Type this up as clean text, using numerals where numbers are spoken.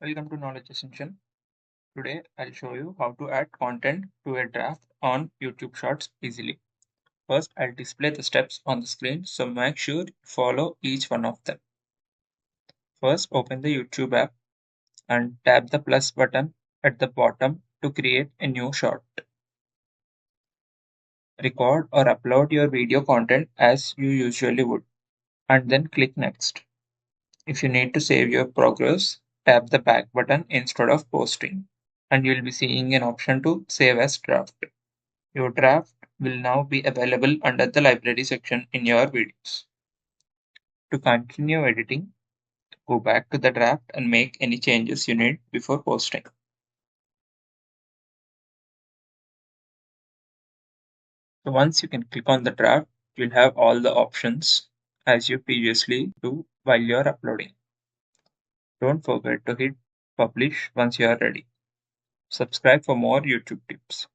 Welcome to Knowledge Essential. Today I'll show you how to add content to a draft on YouTube Shorts easily. First, I'll display the steps on the screen, so make sure you follow each one of them. First, open the YouTube app and tap the plus button at the bottom to create a new short. Record or upload your video content as you usually would, and then click Next. If you need to save your progress, tap the back button instead of posting, and you'll be seeing an option to save as draft. Your draft will now be available under the library section in your videos. To continue editing, go back to the draft and make any changes you need before posting. So once you can click on the draft, you'll have all the options as you previously do while you're uploading. Don't forget to hit publish once you are ready. Subscribe for more YouTube tips.